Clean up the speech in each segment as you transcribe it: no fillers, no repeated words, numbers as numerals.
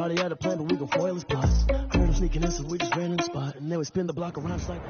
already had a plan, but we gon' foil his plots. Heard him sneaking in, so we just ran in the spot. And then we spin the block around just like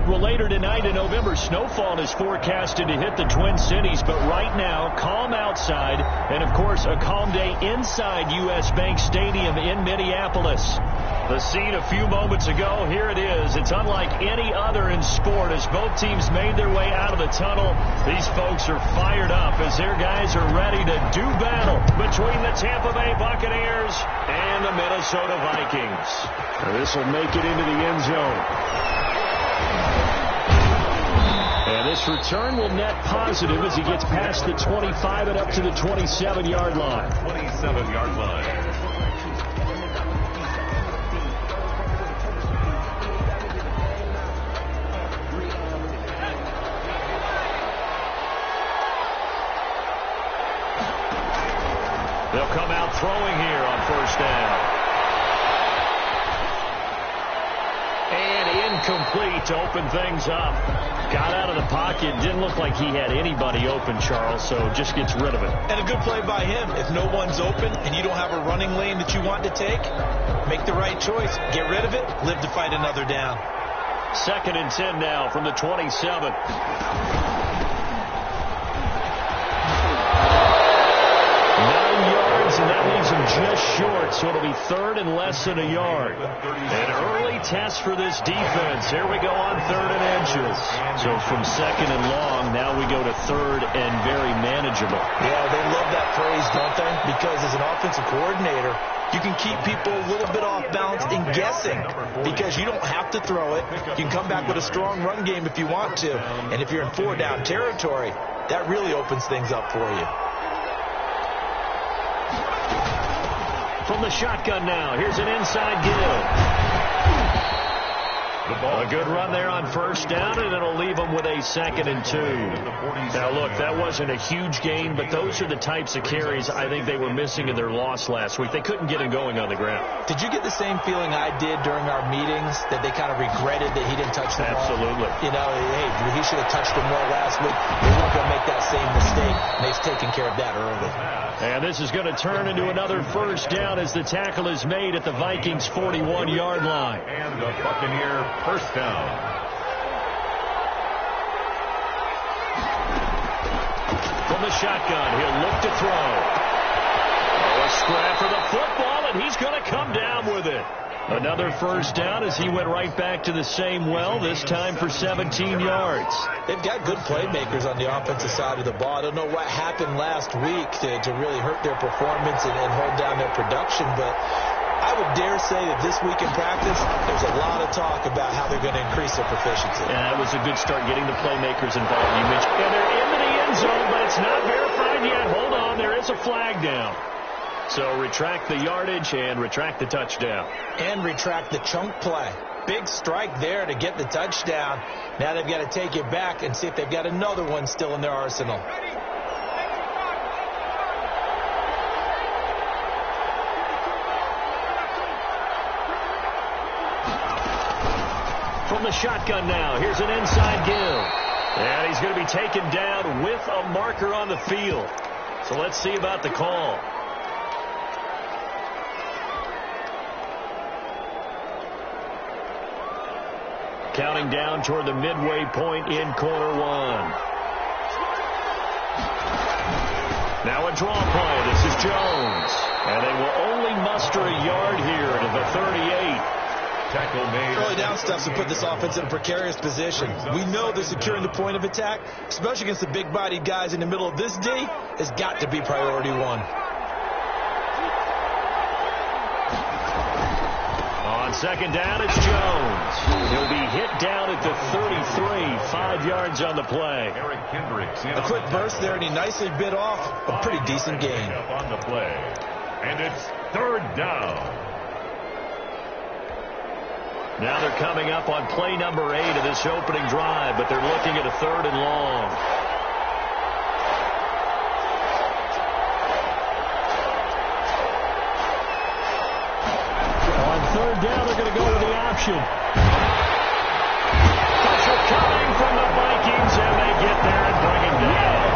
Well, later tonight in November, snowfall is forecasted to hit the Twin Cities, but right now, calm outside, and of course, a calm day inside U.S. Bank Stadium in Minneapolis. The scene a few moments ago, here it is. It's unlike any other in sport as both teams made their way out of the tunnel. These folks are fired up as their guys are ready to do battle between the Tampa Bay Buccaneers and the Minnesota Vikings. This will make it into the end zone. And this return will net positive as he gets past the 25 and up to the 27-yard line. 27-yard line. They'll come out throwing here on first down. And incomplete to open things up. Got out of the pocket. Didn't look like he had anybody open, Charles, so just gets rid of it. And a good play by him. If no one's open and you don't have a running lane that you want to take, make the right choice. Get rid of it. Live to fight another down. 2nd and 10 now from the 27. And that leaves him just short, so it'll be 3rd and less than a yard. An early test for this defense. Here we go on 3rd and inches. So from 2nd and long, now we go to 3rd and very manageable. Yeah, they love that phrase, don't they? Because as an offensive coordinator, you can keep people a little bit off balance and guessing because you don't have to throw it. You can come back with a strong run game if you want to. And if you're in 4-down territory, that really opens things up for you. From the shotgun now, here's an inside give. A good run there on first down, and it'll leave them with a 2nd and 2. Now, look, that wasn't a huge gain, but those are the types of carries I think they were missing in their loss last week. They couldn't get him going on the ground. Did you get the same feeling I did during our meetings, that they kind of regretted that he didn't touch the ball? Absolutely. You know, hey, he should have touched him more last week. They weren't going to make that same mistake, and they've taken care of that early. And this is going to turn into another first down as the tackle is made at the Vikings' 41-yard line. And the Buccaneer first down. From the shotgun, he'll look to throw. A scrap for the football, and he's going to come down with it. Another first down as he went right back to the same well, this time for 17 yards. They've got good playmakers on the offensive side of the ball. I don't know what happened last week to really hurt their performance and hold down their production, but I would dare say that this week in practice, there's a lot of talk about how they're going to increase their proficiency. Yeah, that was a good start getting the playmakers involved. You mentioned, and they're into the end zone, but it's not verified yet. Hold on, there is a flag down. So retract the yardage and retract the touchdown. And retract the chunk play. Big strike there to get the touchdown. Now they've got to take it back and see if they've got another one still in their arsenal. From the shotgun now, here's an inside give. And he's going to be taken down with a marker on the field. So let's see about the call. Counting down toward the midway point in quarter one. Now a draw play. This is Jones. And they will only muster a yard here to the 38. Tackle made. Early down stuff to put this offense in a precarious position. We know they're securing the point of attack, especially against the big-bodied guys in the middle of this D, has got to be priority one. On second down, it's Jones. He'll be hit down at the 33, 5 yards on the play. Eric Kendricks. A quick burst there, and he nicely bit off a pretty decent gain. On the play. And it's third down. Now they're coming up on play number 8 of this opening drive, but they're looking at a 3rd and long. On 3rd down, they're going to go with the option. Pressure coming from the Vikings, and they get there and bring it down.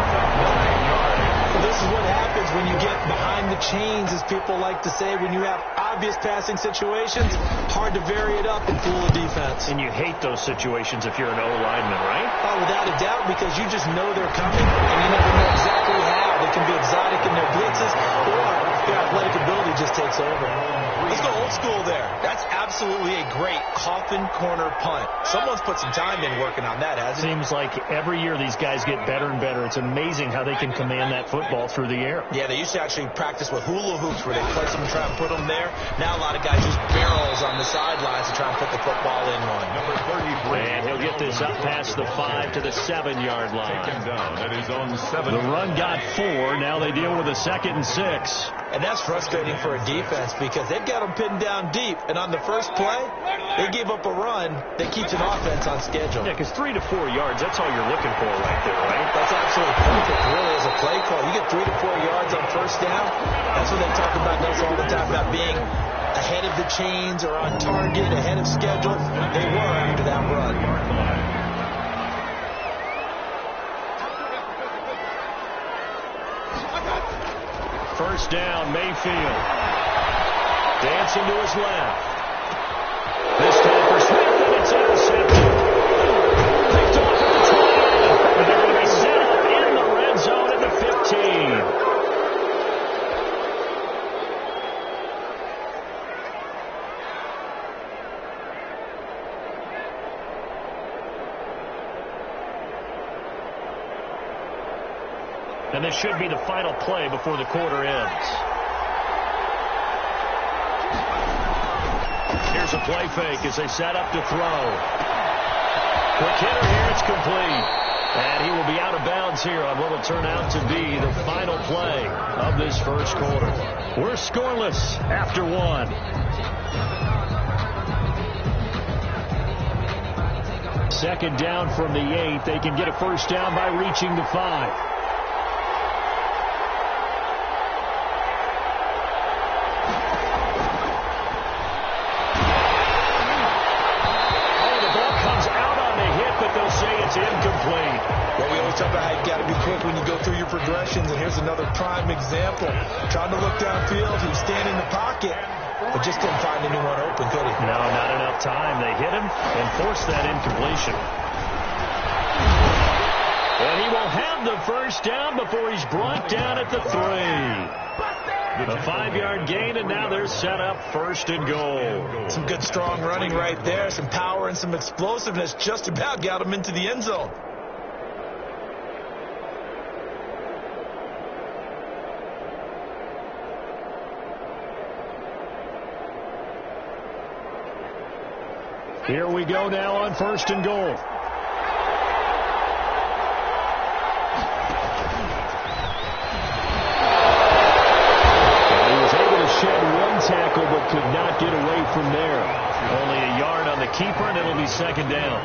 Well, this is what happens when you get behind the chains, as people like to say. When you have obvious passing situations, hard to vary it up and fool a defense. And you hate those situations if you're an O-lineman, right? Oh, without a doubt, because you just know they're coming, and you never know exactly how. They can be exotic in their blitzes, or their athletic ability just takes over. Let's go old school there. That's absolutely a great coffin corner punt. Someone's put some time in working on that, hasn't it? Seems like every year these guys get better and better. It's amazing how they can command that football through the air. Yeah, they used to actually practice with hula hoops where they place them and try and put them there. Now a lot of guys use barrels on the sidelines to try and put the football in one. Number 33. And he'll get this up past the 5 to the 7-yard line. Taken down at his own 7. The run got 4. Now they deal with a 2nd and 6. And that's frustrating for a defense because they've got them pinned down deep. And on the first play, they gave up a run that keeps an offense on schedule. Yeah, because 3 to 4 yards, that's all you're looking for right there, right? That's absolutely perfect, really, as a play call. You get 3 to 4 yards on first down. That's what they talk about us all the time, about being ahead of the chains or on target, ahead of schedule. They were after that run. First down, Mayfield. Dancing to his left. This time for Smith, and it's intercepted. Picked off at the 20. And they're going to be set up in the red zone at the 15. And this should be the final play before the quarter ends. Here's a play fake as they set up to throw. Quick hitter here, it's complete. And he will be out of bounds here on what will turn out to be the final play of this first quarter. We're scoreless after 1. Second down from the 8. They can get a first down by reaching the 5. Incomplete. Well, we always talk about how you got to be quick when you go through your progressions, and here's another prime example. Trying to look downfield, he was standing in the pocket, but just couldn't find anyone open, could he? No, not enough time. They hit him and forced that incompletion. And he will have the first down before he's brought down at the 3. A 5-yard gain, and now they're set up 1st and goal. Some good strong running right there, some power and some explosiveness just about got him into the end zone. Here we go now on 1st and goal. Tackle, but could not get away from there. Only a yard on the keeper, and it'll be 2nd down.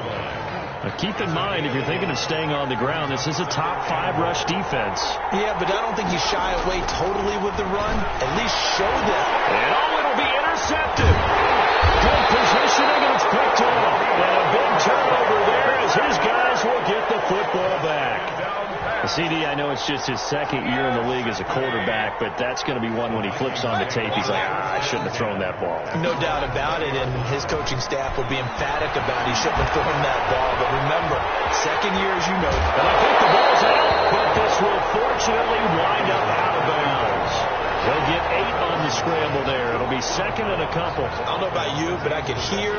Now keep in mind, if you're thinking of staying on the ground, this is a top 5 rush defense. Yeah, but I don't think you shy away totally with the run. At least show them. And it'll be intercepted. Good positioning, and it's picked off. And a big turnover there as his guys will get the football back. CD, I know it's just his 2nd year in the league as a quarterback, but that's going to be one when he flips on the tape. He's like, I shouldn't have thrown that ball. No doubt about it, and his coaching staff will be emphatic about he shouldn't have thrown that ball. But remember, 2nd year, as you know. And I think the ball's out, but this will fortunately wind up out of bounds. They'll get 8 on the scramble there. It'll be 2nd and a couple. I don't know about you, but I could hear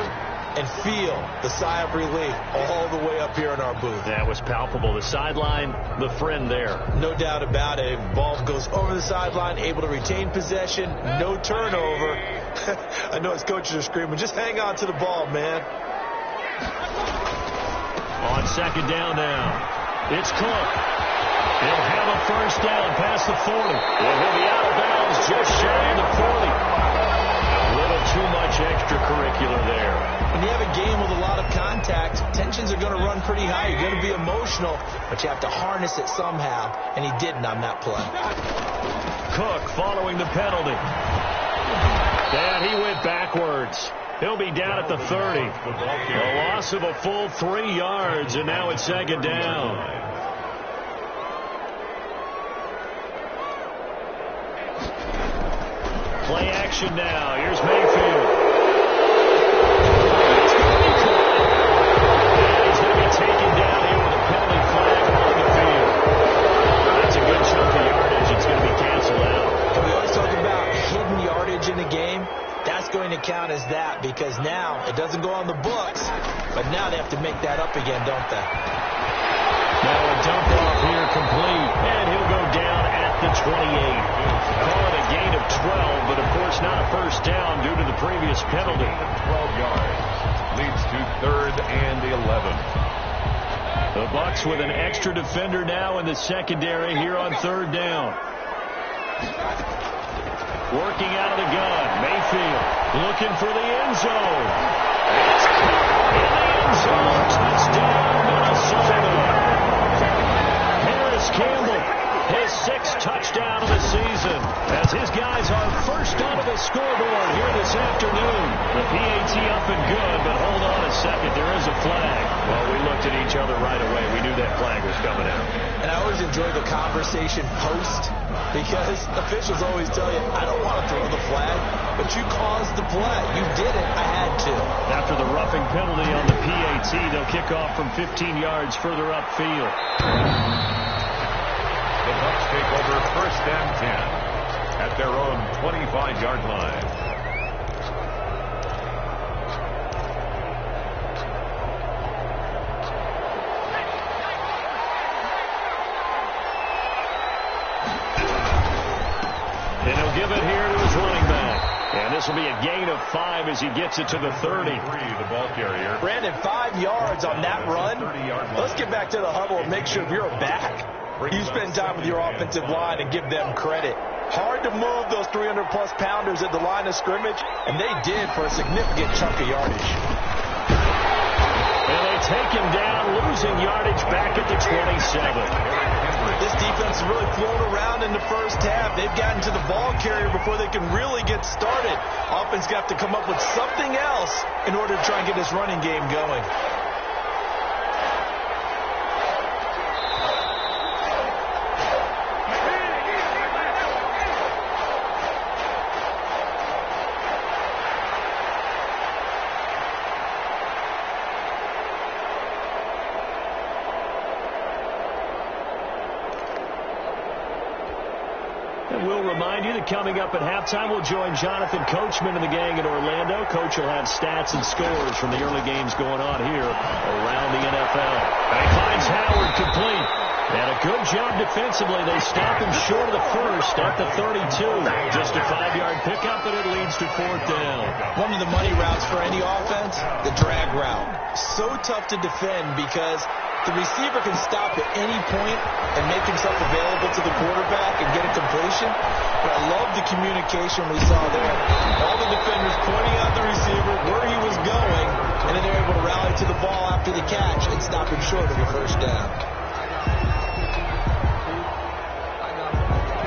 and feel the sigh of relief all the way up here in our booth. That was palpable. The sideline, the friend there. No doubt about it. Ball goes over the sideline, able to retain possession, no turnover. I know his coaches are screaming, just hang on to the ball, man. On 2nd down now, it's Cook. He'll have a first down past the 40. And he'll be out of bounds just shy of the 40. A little too much extracurricular there. When you have a game with a lot of contact, tensions are going to run pretty high. You're going to be emotional, but you have to harness it somehow, and he didn't on that play. Cook following the penalty. And he went backwards. He'll be down at the 30. A loss of a full 3 yards, and now it's 2nd down. formation now. Here's Mayfield. He's going to be taken down here with a penalty flag on the field. That's a good chunk of yardage. It's going to be canceled out. And we always talk about hidden yardage in a game. That's going to count as that because now it doesn't go on the books, but now they have to make that up again, don't they? Now a dump off here complete, and he'll go down at the 28. Call it a gain of 12, but of course not a first down due to the previous penalty. 12 yards. Leads to 3rd and 11. The Bucs with an extra defender now in the secondary here on 3rd down. Working out of the gun. Mayfield looking for the end zone. It's caught in the end zone. Touchdown, Minnesota. Harris Campbell, his 6th touchdown of the season, as his guys are first onto the scoreboard here this afternoon. The PAT up and good, but hold on a second. There is a flag. Well, we looked at each other right away. We knew that flag was coming out. And I always enjoy the conversation post because officials always tell you, I don't want to throw the flag, but you caused the play. You did it. I had to. After the roughing penalty on the PAT, they'll kick off from 15 yards further upfield. The Bucs take over 1st and 10 at their own 25-yard line. And he'll give it here to his running back. And this will be a gain of 5 as he gets it to the 30. The ball carrier. Brandon, 5 yards on that run. Let's get back to the huddle and make sure if you're a back, you spend time with your offensive line and give them credit. Hard to move those 300-plus pounders at the line of scrimmage, and they did for a significant chunk of yardage. And they take him down, losing yardage back at the 27. This defense has really flown around in the first half. They've gotten to the ball carrier before they can really get started. Offense got to come up with something else in order to try and get this running game going. We'll remind you that coming up at halftime, we'll join Jonathan Coachman and the gang in Orlando. Coach will have stats and scores from the early games going on here around the NFL. And he finds Howard complete. And a good job defensively. They stop him short of the first at the 32. Just a 5-yard pickup, and it leads to 4th down. One of the money routes for any offense, the drag route. So tough to defend because the receiver can stop at any point and make himself available to the quarterback and get a completion. But I love the communication we saw there. All the defenders pointing out the receiver, where he was going, and then they're able to rally to the ball after the catch and stop him short of a first down.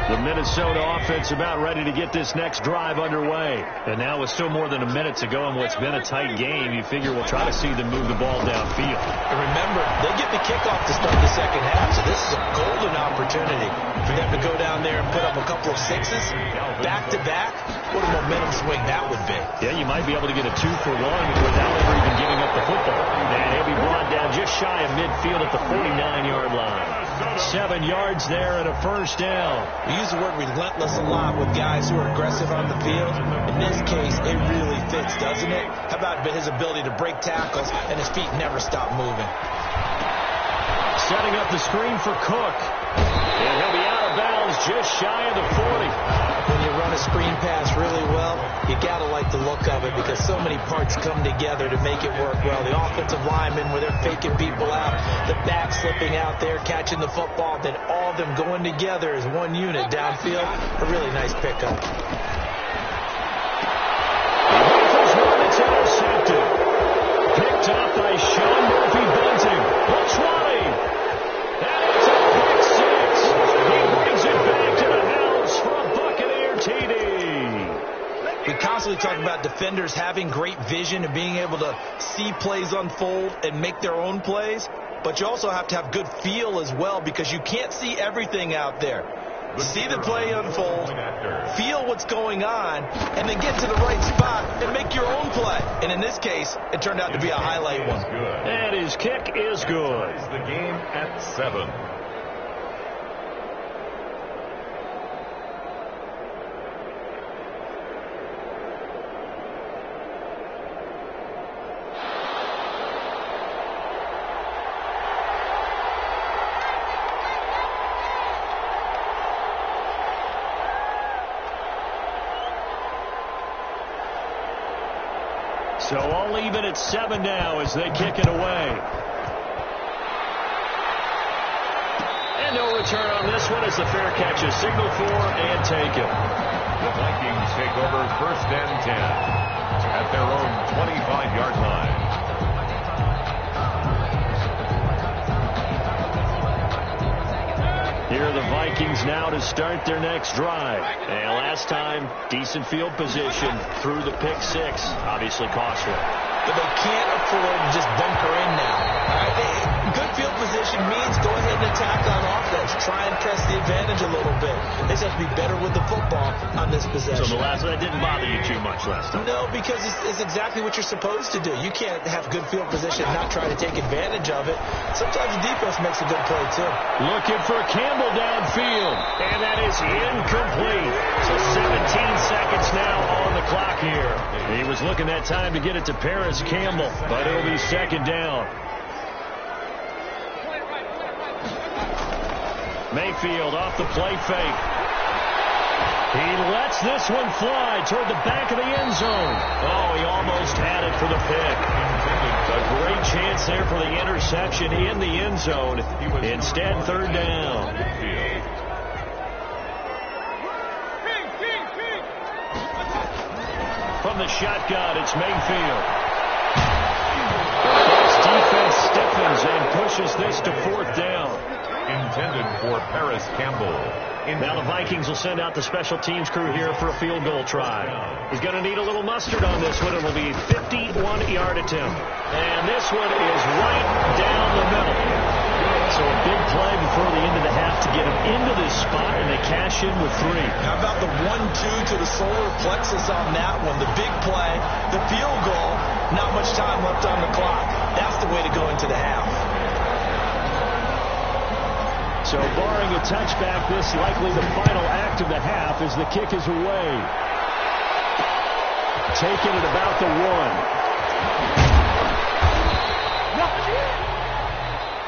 The Minnesota offense about ready to get this next drive underway. And now with still more than a minute to go in what's been a tight game, you figure we'll try to see them move the ball downfield. And remember, they get the kickoff to start the second half, so this is a golden opportunity for them to go down there and put up a couple of sixes back-to-back. What a momentum swing that would be. Yeah, you might be able to get a 2-for-1 without ever even giving up the football. And he'll be brought down just shy of midfield at the 49-yard line. 7 yards there and a first down. We use the word relentless a lot with guys who are aggressive on the field. In this case, it really fits, doesn't it? How about his ability to break tackles and his feet never stop moving? Setting up the screen for Cook. And he'll be out of bounds just shy of the 40. When you run a screen pass really well, you got to like the look of it because so many parts come together to make it work well. The offensive linemen, where they're faking people out, the back slipping out there, catching the football, then all of them going together as one unit downfield. A really nice pickup. Rifles one that's intercepted. Picked up by Sean Murphy-Bunting. The 20. And it's a pick six. He brings it back to the house for a Buccaneer TD. We constantly talk about defenders having great vision and being able to see plays unfold and make their own plays, but you also have to have good feel as well because you can't see everything out there. see the play unfold, feel what's going on, and then get to the right spot and make your own play. And in this case, it turned out to be a highlight one. And his kick is good. The game at 7. So all even at 7 now as they kick it away. And no return on this one as the fair catch is signaled for and taken. The Vikings take over 1st and 10 at their own 25-yard line. Here are the Vikings now to start their next drive. And last time, decent field position through the pick 6. Obviously costly. But they can't afford to just bunker in now. All right? Good field position means go ahead and attack on offense. Try and press the advantage a little bit. They just have to be better with the football on this possession. So that didn't bother you too much last time? No, because it's exactly what you're supposed to do. You can't have good field position and not try to take advantage of it. Sometimes the defense makes a good play, too. Looking for Campbell downfield. And that is incomplete. So 17 seconds now on the clock here. He was looking that time to get it to Paris Campbell, but it'll be 2nd down. Mayfield off the play fake. He lets this one fly toward the back of the end zone. Oh, he almost had it for the pick. A great chance there for the interception in the end zone. Instead, 3rd down. From the shotgun, it's Mayfield. The defense stiffens and pushes this to 4th down. Intended for Paris Campbell. Now the Vikings will send out the special teams crew here for a field goal try. He's going to need a little mustard on this one. It will be a 51-yard attempt. And this one is right down the middle. So a big play before the end of the half to get him into this spot, and they cash in with 3. How about the 1-2 to the solar plexus on that one? The big play, the field goal, not much time left on the clock. That's the way to go into the half. So barring a touchback, this likely the final act of the half as the kick is away. Taken at about the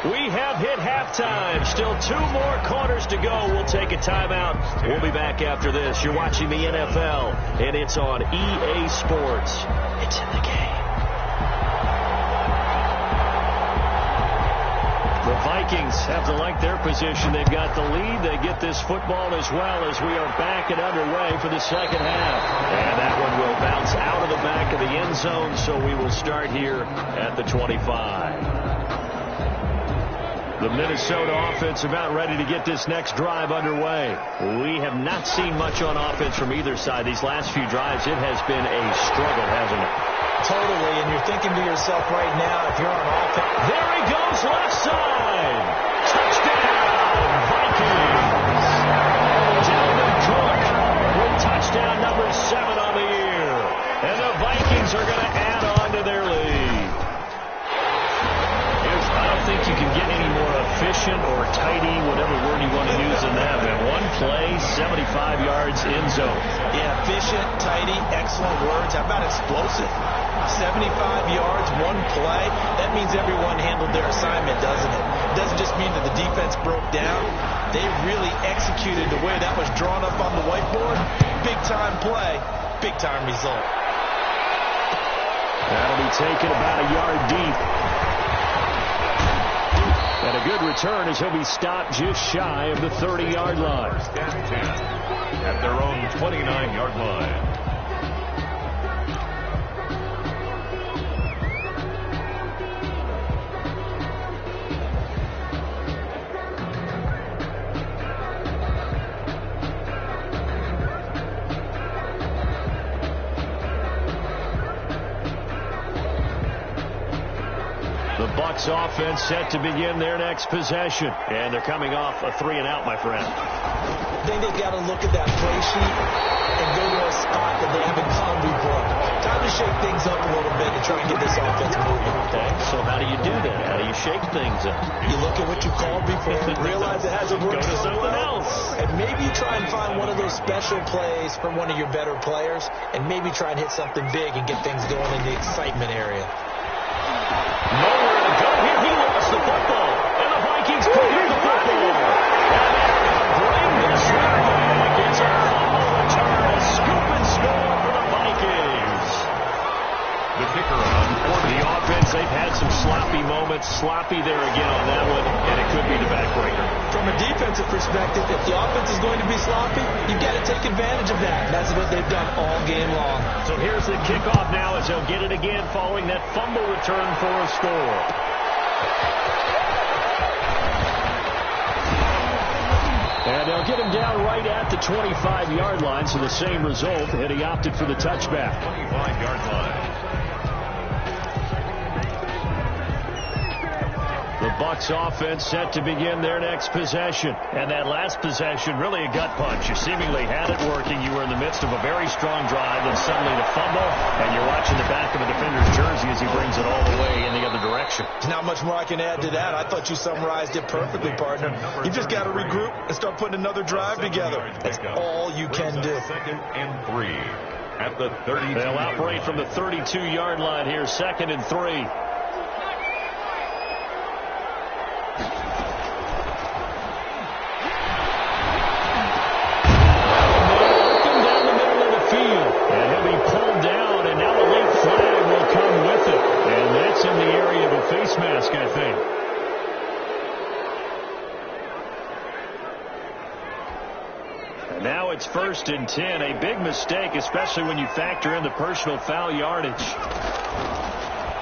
1. We have hit halftime. Still 2 more quarters to go. We'll take a timeout. We'll be back after this. You're watching the NFL, and it's on EA Sports. It's in the game. The Vikings have to like their position. They've got the lead. They get this football as well as we are back and underway for the 2nd half. And that one will bounce out of the back of the end zone, so we will start here at the 25. The Minnesota offense about ready to get this next drive underway. We have not seen much on offense from either side. These last few drives, it has been a struggle, hasn't it? Totally, and you're thinking to yourself right now, if you're on offense. There he goes, left side. Touchdown, Vikings. Dalvin Cook with touchdown number 7 on the year. And the Vikings are going to add on to their lead. I don't think you can get any more efficient or tidy, whatever word you want to use in that. Man, one play, 75 yards in zone. Yeah, efficient, tidy, excellent words. How about explosive? 75 yards, one play. That means everyone handled their assignment, doesn't it? It doesn't just mean that the defense broke down. They really executed the way that was drawn up on the whiteboard. Big-time play, big-time result. That'll be taken about a yard deep. And a good return as he'll be stopped just shy of the 30-yard line. 1st and 10 at their own 29-yard line. The Bucs offense set to begin their next possession. And they're coming off a 3-and-out, my friend. I think they've got to look at that play sheet and go to a spot that they haven't gone before. Time to shake things up a little bit and try and get this offense moving. Okay, so how do you do that? How do you shake things up? You look at what you called before and realize it hasn't worked. Go to so something well. else. And maybe try and find one of those special plays from one of your better players and maybe try and hit something big and get things going in the excitement area. Nowhere to go here. He lost the football. And the Vikings pick up the football. And they're going to bring this one back. It's a fumble return. A scoop and score for the Vikings. The kicker on The offense, they've had some sloppy moments. Sloppy there again on that one. And it could be the backbreaker. From a defensive perspective, if the offense is going to be sloppy, you've got to take advantage of that. And that's what they've done all game long. So here's the kickoff now as they'll get it again following that fumble return for a score. And they'll get him down right at the 25-yard line, so the same result, and he opted for the touchback. 25-yard line. The Bucs offense set to begin their next possession. And that last possession, really a gut punch. You seemingly had it working. You were in the midst of a very strong drive, then suddenly the fumble, and you're watching the back of a defender's jersey as he brings it all the way in the other direction. There's not much more I can add to that. I thought you summarized it perfectly, partner. You just got to regroup and start putting another drive together. That's all you can do. 2nd and 3 at the 32. They'll operate from the 32-yard line here, 2nd and 3. In the area of a face mask, I think. And now it's 1st and 10. A big mistake, especially when you factor in the personal foul yardage.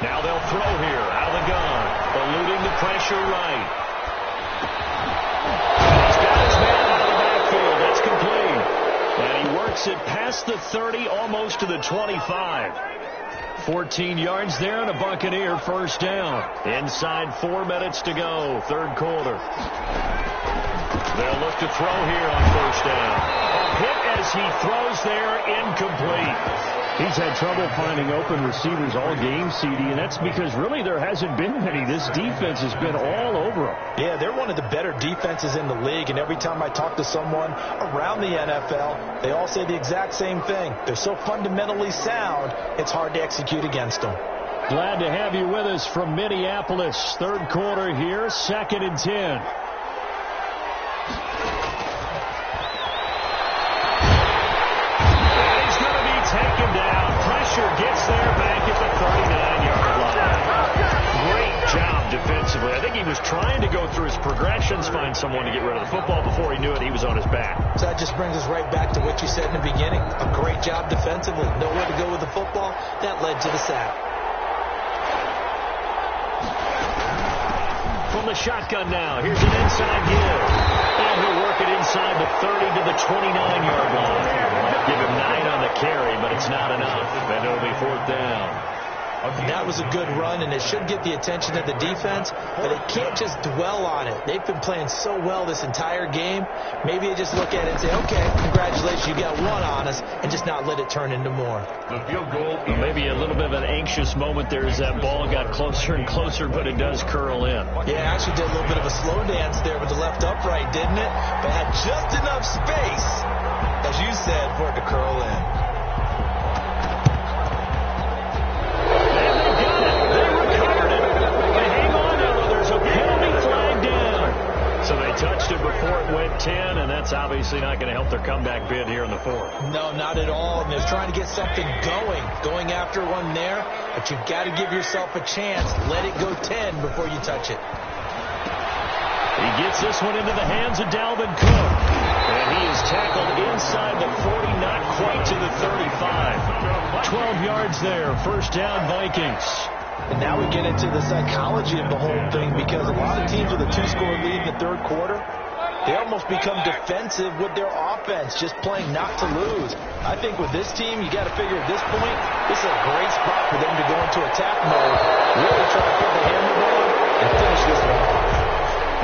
Now they'll throw here out of the gun, eluding the pressure right. He's got his man out of the backfield. That's complete. And he works it past the 30, almost to the 25. 14 yards there and a Buccaneer first down. Inside 4 minutes to go, 3rd quarter. They'll look to throw here on 1st down. A hit as he throws there, incomplete. He's had trouble finding open receivers all game, CD, and that's because really there hasn't been many. This defense has been all over them. Yeah, they're one of the better defenses in the league, and every time I talk to someone around the NFL, they all say the exact same thing. They're so fundamentally sound, it's hard to execute against them. Glad to have you with us from Minneapolis. 3rd quarter here, 2nd and 10. Taken down. Pressure gets there back at the 39-yard line. Great job defensively. I think he was trying to go through his progressions, find someone to get rid of the football. Before he knew it, he was on his back. So that just brings us right back to what you said in the beginning. A great job defensively. Nowhere to go with the football. That led to the sack. From the shotgun now. Here's an inside give. And he'll work it inside the 30 to the 29-yard line. Give him 9 on the carry, but it's not enough. And it'll be 4th down. That was a good run, and it should get the attention of the defense, but they can't just dwell on it. They've been playing so well this entire game. Maybe they just look at it and say, okay, congratulations, you got 1 on us, and just not let it turn into more. The field goal. Maybe a little bit of an anxious moment there as that ball got closer and closer, but it does curl in. Yeah, actually did a little bit of a slow dance there with the left upright, didn't it? But had just enough space, as you said, for it to curl in. Touched it before it went 10, and that's obviously not going to help their comeback bid here in the 4th. No, not at all. And they're trying to get something going after one there, but you've got to give yourself a chance. Let it go 10 before you touch it. He gets this one into the hands of Dalvin Cook, and he is tackled inside the 40, not quite to the 35. 12 yards there, 1st down Vikings. And now we get into the psychology of the whole thing, because a lot of teams with a 2-score lead in the 3rd quarter, they almost become defensive with their offense, just playing not to lose. I think with this team, you got to figure at this point, this is a great spot for them to go into attack mode, really try to put the hammer down and finish this one off.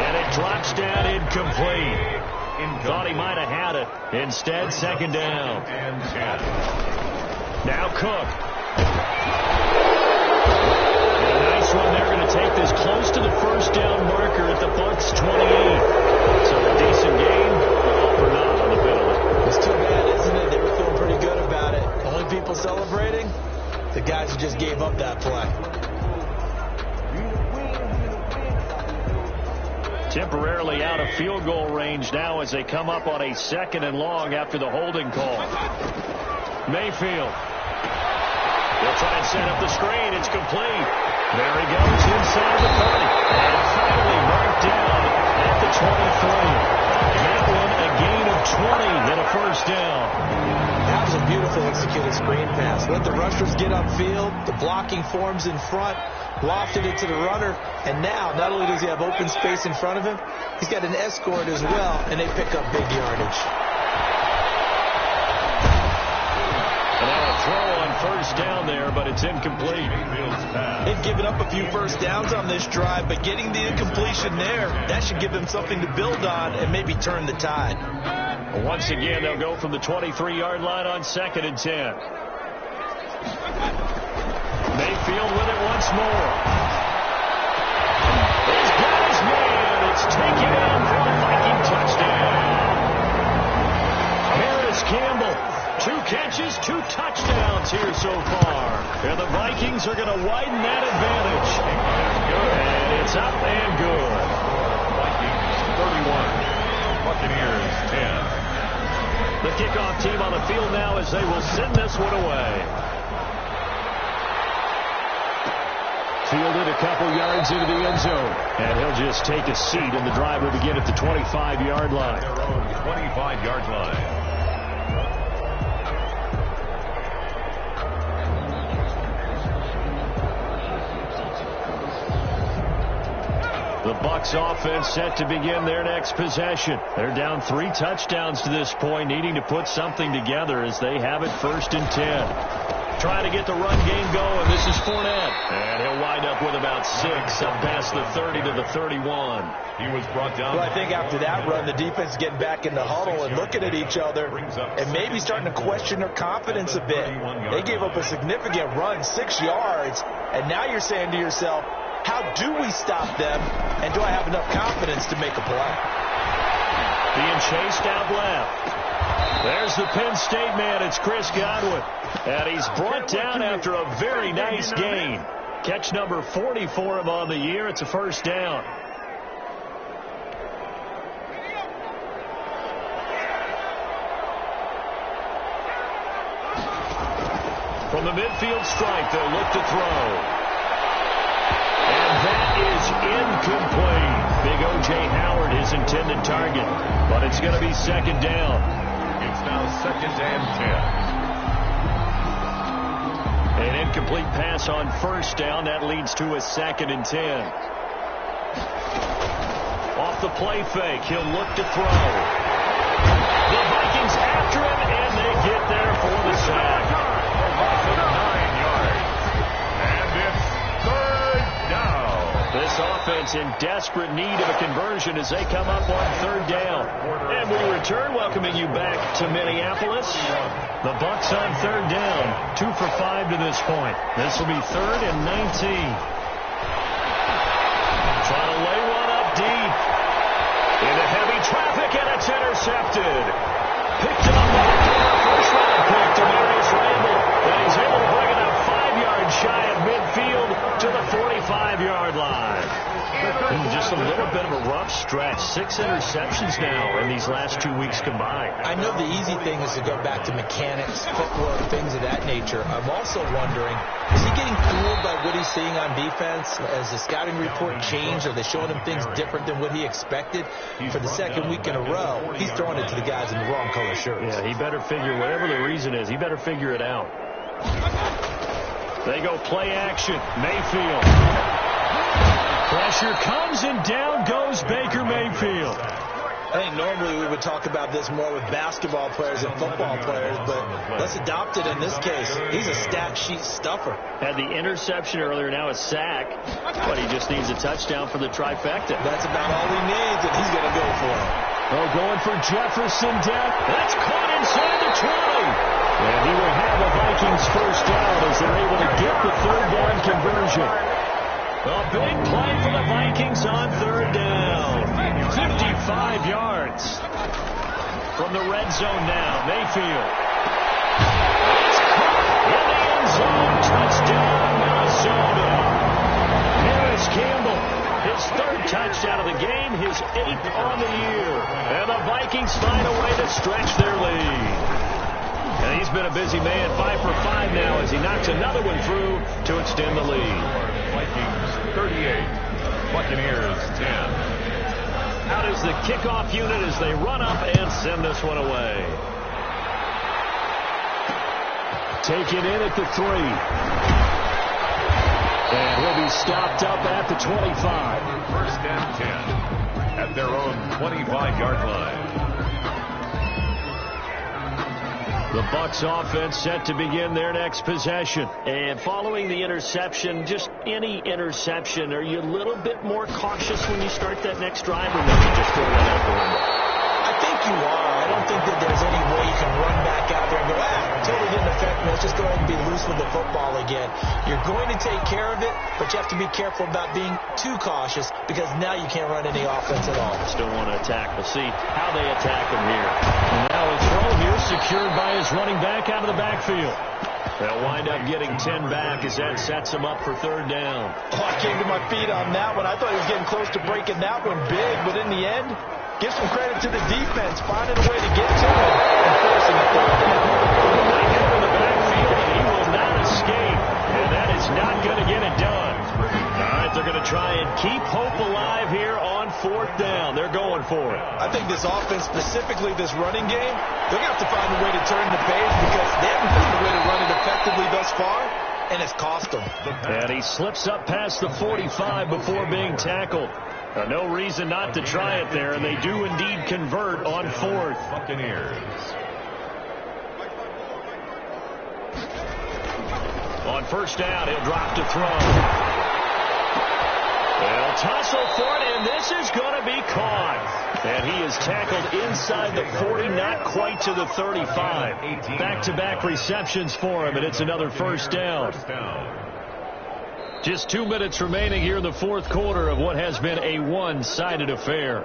And it drops down incomplete. Thought he might have had it. Instead, second down. And 10. Now Cook. And a nice one. They're going to take this close to the first down marker at the Bucs 28. So a decent game, all for naught on the penalty. It's too bad, isn't it? They were feeling pretty good about it. Only people celebrating? The guys who just gave up that play. Temporarily out of field goal range now as they come up on a 2nd and long after the holding call. Mayfield. They'll try and set up the screen. It's complete. There he goes inside the 30. And finally marked down at the 23. That one a gain of 20 and a first down. That was a beautiful executed screen pass. Let the rushers get upfield. The blocking forms in front. Lofted it to the runner. And now, not only does he have open space in front of him, he's got an escort as well, and they pick up big yardage. And now a throw on first down there, but it's incomplete. They've given up a few first downs on this drive, but getting the incompletion there, that should give them something to build on and maybe turn the tide. Once again, they'll go from the 23-yard line on 2nd and 10. Mayfield with it once more. He's got his man. It's taken in for a Viking touchdown. Harris Campbell, 2 catches, 2 touchdowns here so far. And the Vikings are going to widen that advantage. And it's up and good. Vikings 31, Buccaneers 10. The kickoff team on the field now as they will send this one away. Fielded a couple yards into the end zone. And he'll just take a seat, and the drive will begin at the 25-yard line. Their own 25-yard line. The Bucs offense set to begin their next possession. They're down 3 touchdowns to this point, needing to put something together as they have it 1st and 10. Trying to get the run game going. This is Fournette. And he'll wind up with about 6 up past the 30 to the 31. He was brought down. Well, I think after that run, the defense is getting back in the huddle and looking at each other and maybe starting to question their confidence a bit. They gave up a significant run, 6 yards, and now you're saying to yourself, how do we stop them, and do I have enough confidence to make a play? Being chased out left. There's the Penn State man. It's Chris Godwin. And he's brought down after a very nice gain. Catch number 40 for him on the year. It's a first down. From the midfield stripe, they'll look to throw. And that is incomplete. Big O.J. Howard, his intended target. But it's going to be second down. It's now 2nd and 10. An incomplete pass on first down. That leads to a 2nd and 10. Off the play fake, he'll look to throw. The Vikings after him, and they get there for the sack. 9 yards. And it's 3rd down. This offense in desperate need of a conversion as they come up on 3rd down. And we return, welcoming you back to Minneapolis. The Bucs on 3rd down, 2 for 5 to this point. This will be 3rd and 19. Trying to lay one up deep. Into heavy traffic, and it's intercepted. Picked up by the first round pick to Darius Randall. And he's able to bring it up 5 yards shy of midfield to the 45-yard line. Just a little bit of a rough stretch. 6 interceptions now in these last 2 weeks combined. I know the easy thing is to go back to mechanics, footwork, things of that nature. I'm also wondering, is he getting fooled by what he's seeing on defense? Has the scouting report changed? Are they showing him things different than what he expected? For the 2nd week in a row, he's throwing it to the guys in the wrong color shirts. Yeah, he better figure, whatever the reason is, he better figure it out. They go play action. Mayfield. Pressure comes, and down goes Baker Mayfield. I think normally we would talk about this more with basketball players and football players, but let's adopt it in this case. He's a stat sheet stuffer. Had the interception earlier, now a sack, but he just needs a touchdown for the trifecta. That's about all he needs, and he's going to go for it. Oh, going for Jefferson down. That's caught inside the 20. And he will have the Vikings first down as they're able to get the third down conversion. A big play for the Vikings on third down. 55 yards. From the red zone now, Mayfield. It's caught in the end zone. Touchdown, Minnesota. Harris Campbell, his third touchdown of the game, his 8th on the year. And the Vikings find a way to stretch their lead. And he's been a busy man, 5 for 5 now as he knocks another one through to extend the lead. Vikings 38, Buccaneers 10. Out is the kickoff unit as they run up and send this one away. Taken in at the 3. And he'll be stopped up at the 25. First and 10 at their own 25-yard line. The Bucs offense set to begin their next possession. And following the interception, just any interception, are you a little bit more cautious when you start that next drive, or maybe just throw that out the window? I think you are. I don't think that there's any way you can run back out there and go, totally didn't affect me. Let's just go ahead and be loose with the football again. You're going to take care of it, but you have to be careful about being too cautious because now you can't run any offense at all. Still want to attack. We'll see how they attack him here. And now a throw here secured by his running back out of the backfield. They'll wind up getting 10 back as that sets him up for third down. Oh, I came to my feet on that one. I thought he was getting close to breaking that one big, but in the end, give some credit to the defense, finding a way to get to him and forcing the third down. Right here in the backfield, and he will not escape, and that is not going to get it done. All right, they're going to try and keep hope alive here on fourth down. They're going for it. I think this offense, specifically this running game, they're going to have to find a way to turn the page because they haven't found a way to run it effectively thus far, and it's cost them. And he slips up past the 45 before being tackled. No reason not to try it there, and they do indeed convert on fourth. Buccaneers. On first down, he'll drop to throw. They'll tussle for it, and this is going to be caught. And he is tackled inside the 40, not quite to the 35. Back-to-back receptions for him, and it's another first down. Just 2 minutes remaining here in the fourth quarter of what has been a one-sided affair.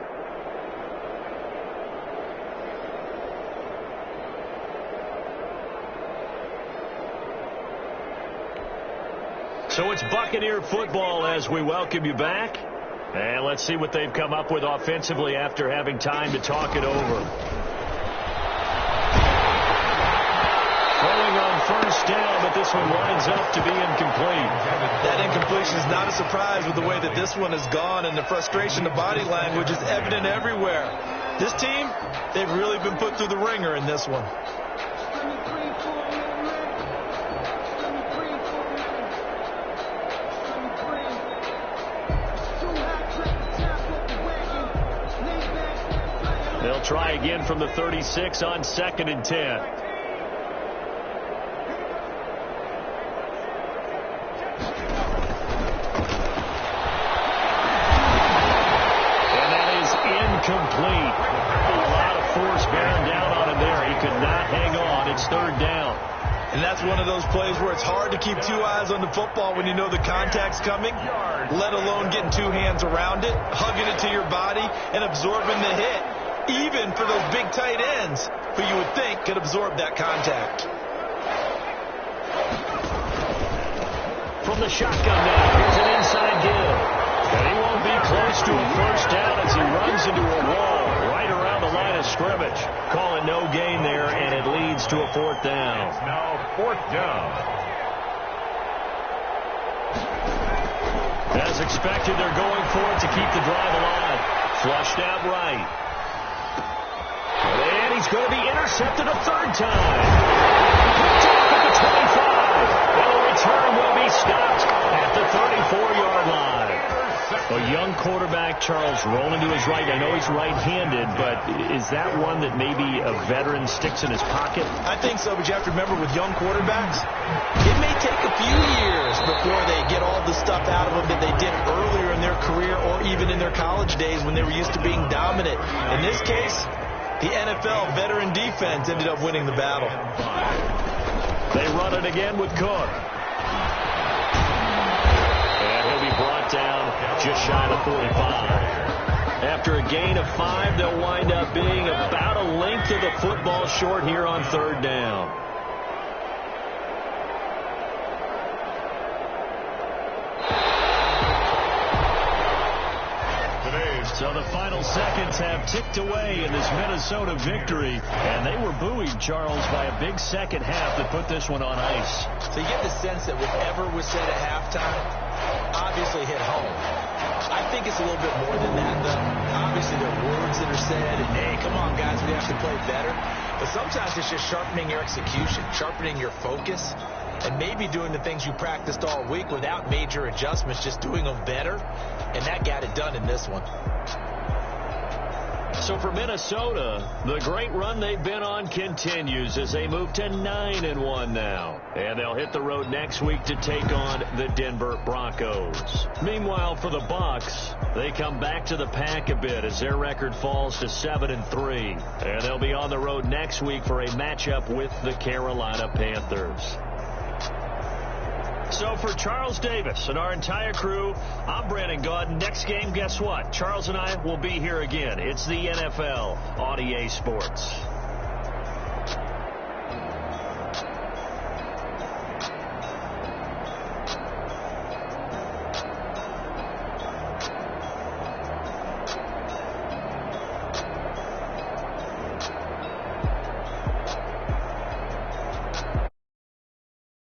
So it's Buccaneer football as we welcome you back. And let's see what they've come up with offensively after having time to talk it over. Throwing on first down, but this one winds up to be incomplete. That incompletion is not a surprise with the way that this one has gone, and the frustration, the body language is evident everywhere. This team, they've really been put through the ringer in this one. They'll try again from the 36 on 2nd and 10. And that is incomplete. A lot of force bearing down on him there. He could not hang on. It's third down. And that's one of those plays where it's hard to keep two eyes on the football when you know the contact's coming, let alone getting two hands around it, hugging it to your body, and absorbing the hit. Even for those big tight ends who you would think could absorb that contact. From the shotgun now, here's an inside give. And he won't be close to a first down as he runs into a wall right around the line of scrimmage. Calling no gain there, and it leads to a fourth down. It's now fourth down. As expected, they're going for it to keep the drive alive. Flushed out right. And he's going to be intercepted a third time. Picked off at the 25. And the return will be stopped at the 34-yard line. A young quarterback Charles rolling to his right. I know he's right-handed, but is that one that maybe a veteran sticks in his pocket? I think so, but you have to remember with young quarterbacks, it may take a few years before they get all the stuff out of them that they did earlier in their career or even in their college days when they were used to being dominant. In this case, the NFL veteran defense ended up winning the battle. They run it again with Cook. And he'll be brought down just shy of 45. After a gain of 5, they'll wind up being about a length of the football short here on third down. So the final seconds have ticked away in this Minnesota victory, and they were buoyed, Charles, by a big second half that put this one on ice. So you get the sense that whatever was said at halftime obviously hit home. I think it's a little bit more than that, though. Obviously, there are words that are said, and, hey, come on, guys, we have to play better. But sometimes it's just sharpening your execution, sharpening your focus, and maybe doing the things you practiced all week without major adjustments, just doing them better, and that got it done in this one. So for Minnesota, the great run they've been on continues as they move to 9-1 now. And they'll hit the road next week to take on the Denver Broncos. Meanwhile, for the Bucs, they come back to the pack a bit as their record falls to 7-3. And they'll be on the road next week for a matchup with the Carolina Panthers. So for Charles Davis and our entire crew, I'm Brandon Gaudin. Next game, guess what? Charles and I will be here again. It's the NFL on EA Sports.